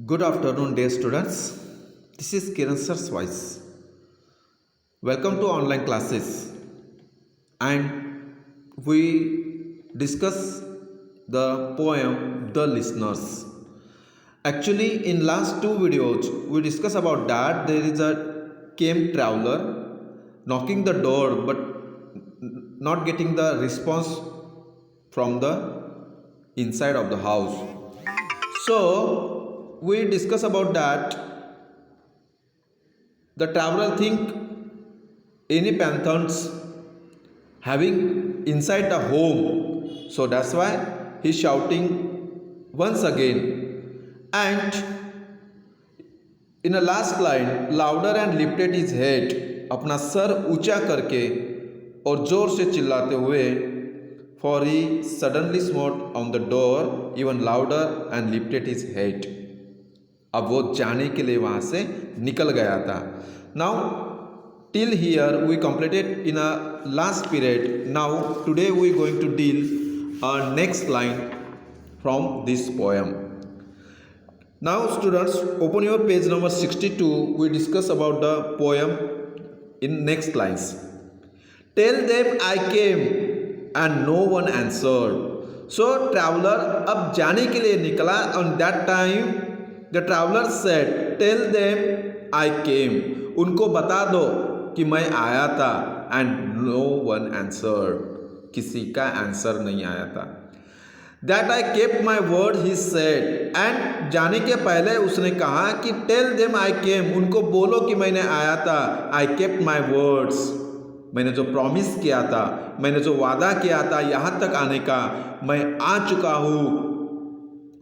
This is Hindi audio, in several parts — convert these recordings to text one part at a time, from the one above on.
Good afternoon, dear students. This is Kiran Sir's voice. Welcome to online classes, and we discuss the poem "The Listeners." Actually, in last two videos, we discuss about that there is a came traveler knocking the door, but not getting the response from the inside of the house. So we discuss about that. The traveler think any panthers having inside the home. So that's why he's shouting once again. And in a last line, louder and lifted his head, अपना सर ऊंचा करके और जोर से चिल्लाते हुए, for he suddenly smote on the door even louder and lifted his head. अब वो जाने के लिए वहाँ से निकल गया था. Now till here we completed in a last period. Now today we going to deal next line from this poem. Now students, open your page number 62. We discuss about the poem in next lines. Tell them I came and no one answered. So traveler अब जाने के लिए निकला. On that time the traveler said, tell them I came. उनको बता दो कि मैं आया था. And no one answered. किसी का आंसर नहीं आया था. That I kept my word, he said. And जाने के पहले उसने कहा कि tell them I came. उनको बोलो कि मैंने आया था. I kept my words. मैंने जो प्रॉमिस किया था, मैंने जो वादा किया था यहाँ तक आने का, मैं आ चुका हूँ.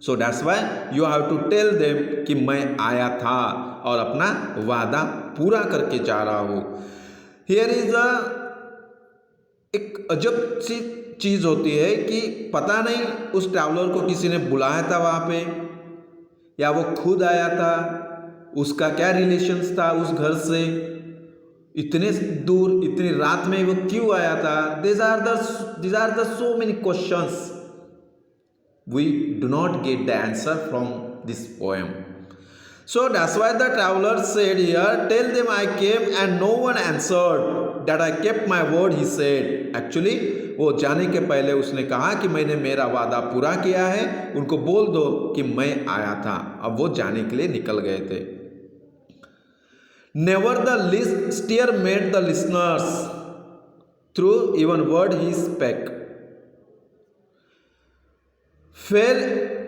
So that's why you have to tell them कि मैं आया था और अपना वादा पूरा करके जा रहा हूँ. Here is एक अजब सी चीज़ होती है कि पता नहीं उस ट्रैवलर को किसी ने बुलाया था वहाँ पे या वो खुद आया था. उसका क्या रिलेशंस था उस घर से, इतने दूर इतनी रात में वो क्यों आया था. these are the so many questions we do not get the answer from this poem. So that's why the traveler said here, tell them I came and no one answered, that I kept my word, he said. Actually वो जाने के पहले उसने कहा कि मैंने मेरा वादा पूरा किया है, उनको बोल दो कि मैं आया था. अब वो जाने के लिए निकल गए थे. Never the least stir made the listeners through even word he spake, fell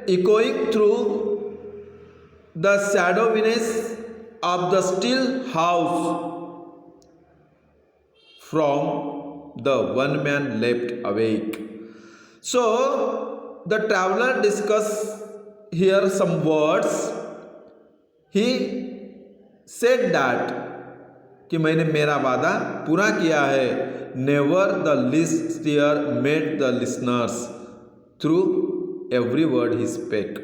echoing through the shadowiness of the still house from the one man left awake. So the traveler discussed here some words. He said that कि मैंने मेरा वादा पूरा किया है. Never the least stir made the listeners through every word he spake.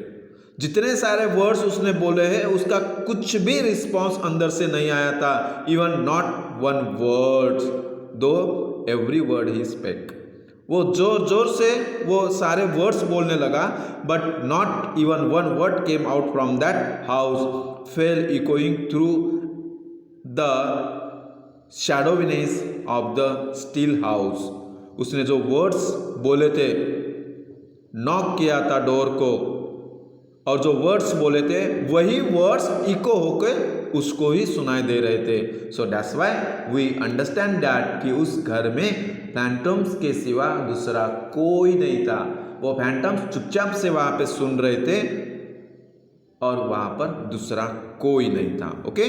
जितने सारे वर्ड्स उसने बोले हैं उसका कुछ भी रिस्पॉन्स अंदर से नहीं आया था. Even not one word, though every word he spake. वो जोर जोर से वो सारे वर्ड्स बोलने लगा, but not even one word came out from that house. Fell echoing through the shadowiness of the still house. उसने जो वर्ड्स बोले थे, नॉक किया था डोर को, और जो वर्ड्स बोले थे वही वर्ड्स इको होकर उसको ही सुनाई दे रहे थे. So that's why we understand that कि उस घर में फैंटम्स के सिवा दूसरा कोई नहीं था. वो फैंटम्स चुपचाप से वहाँ पे सुन रहे थे और वहाँ पर दूसरा कोई नहीं था. Okay.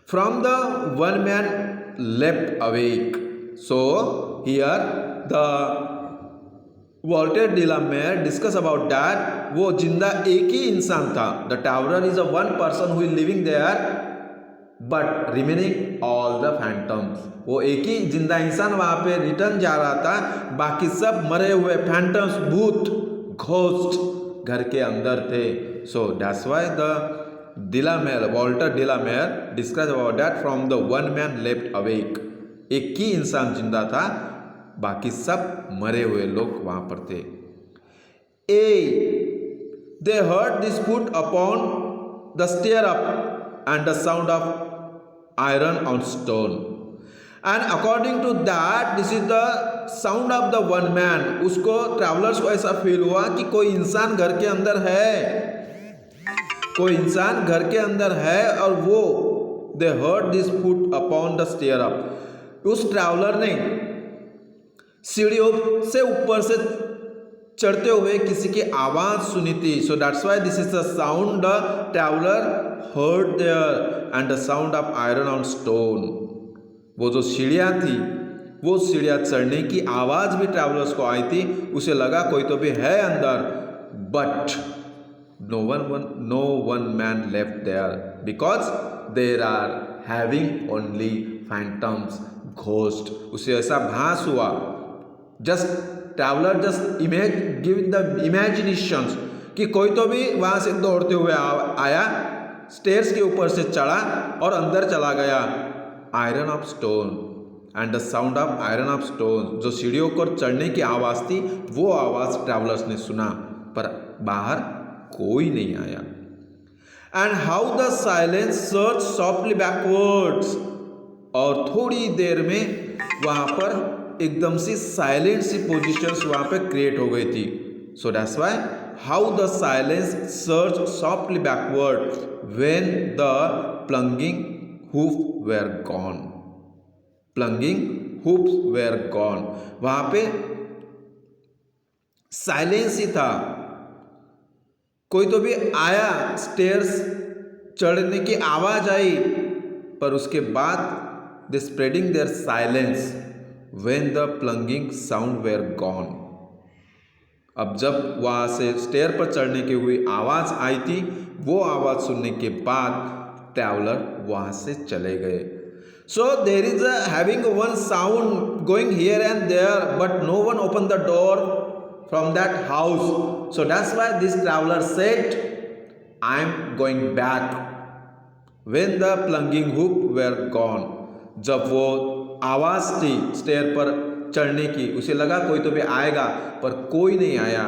From the one man left awake. So here the Walter de la Mare discuss about that. वो जिंदा एक ही इंसान था. The traveller is a one person who is living there but remaining all the phantoms. वो एक ही जिंदा इंसान वहाँ पे रिटर्न जा रहा था, बाकी सब मरे हुए फैंटम्स, भूत, घोस्ट घर के अंदर थे. So that's why the de la Mare, Walter de la Mare discuss about that from the one man left awake. एक ही इंसान जिंदा था, बाकी सब मरे हुए लोग वहां पर थे. ए they heard this foot upon the stair up and the sound of iron on stone. And according to that, this is the sound of the one man. उसको ट्रैवलर्स को ऐसा फील हुआ कि कोई इंसान घर के अंदर है, कोई इंसान घर के अंदर है, और वो they heard this foot upon the stair up. उस ट्रैवलर ने सीढ़ियों से ऊपर से चढ़ते हुए किसी की आवाज सुनी थी. So that's why this is the sound the traveller heard there and the sound of iron on stone. वो जो सीढ़ियाँ थी, वो सीढ़ियाँ चढ़ने की आवाज़ भी ट्रैवलर्स को आई थी. उसे लगा कोई तो भी है अंदर, but no one man left there because there are having only phantoms, ghost. उसे ऐसा भास हुआ, just traveller just give the imaginations कि कोई तो भी वहाँ से दौड़ते हुए आया, स्टेयर्स के ऊपर से चढ़ा और अंदर चला गया. Iron of stone and the sound of iron of stone. जो सीढ़ियों पर चढ़ने की आवाज़ थी, वो आवाज़ ट्रैवलर्स ने सुना, पर बाहर कोई नहीं आया. And how the silence surged softly backwards. और थोड़ी देर में वहाँ पर एकदम सी साइलेंट सी पोजिशंस वहाँ पे क्रिएट हो गई थी. So that's why how the silence surged softly backward when the plunging hoof were gone. Plunging hoops were gone. वहां पे साइलेंस ही था. कोई तो भी आया, स्टेयर्स चढ़ने की आवाज आई, पर उसके बाद they spreading their silence when the plunging sound were gone. अब जब वहां से स्टेयर पर चढ़ने की हुई आवाज आई थी, वो आवाज सुनने के बाद ट्रैवलर वहां से चले गए. So there is having one sound going here and there, but no one open the door from that house. So that's why this traveller said I am going back when the plunging hoof were gone. जब वो आवाज थी स्टेयर पर चढ़ने की, उसे लगा कोई तो भी आएगा, पर कोई नहीं आया.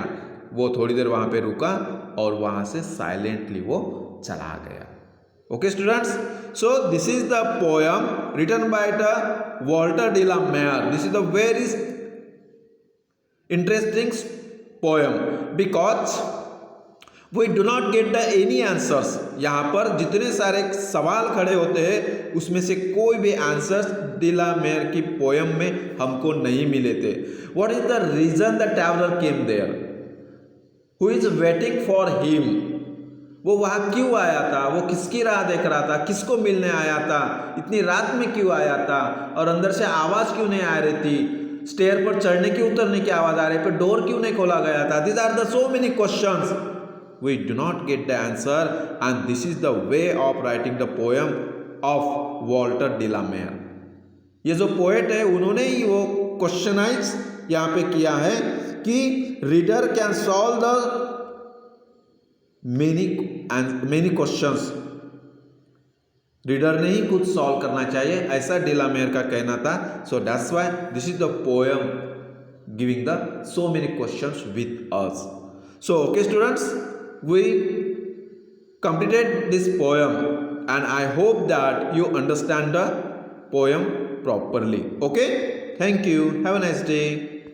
वो थोड़ी देर वहां पे रुका और वहां से साइलेंटली वो चला गया. Okay students, so this is the poem written by the Walter de la Mare. This is a very interesting poem because we do not get the any answers. यहाँ पर जितने सारे सवाल खड़े होते हैं, उसमें से कोई भी आंसर्स de la Mare की पोएम में हमको नहीं मिले थे. What is the reason the traveler came there? Who is waiting for him? वो वहाँ क्यों आया था? वो किसकी राह देख रहा था? किसको मिलने आया था? इतनी रात में क्यों आया था? और अंदर से आवाज़ क्यों नहीं आ रही थी? स्टेयर पर चढ़ने की उतरने की आवाज़ आ रही, पर डोर क्यों नहीं खोला गया था? These are the so many questions. We do not get the answer, and this is the way of writing the poem of Walter de la Mare. ये जो पोएट है, उन्होंने ही वो क्वेश्चनाइज यहाँ पे किया है कि reader can solve the many questions. Reader ने ही कुछ सॉल्व करना चाहिए, ऐसा de la Mare का कहना था. So that's why this is the poem giving the so many questions with us. So okay students, we completed this poem and I hope that you understand the poem properly. Okay, thank you, have a nice day.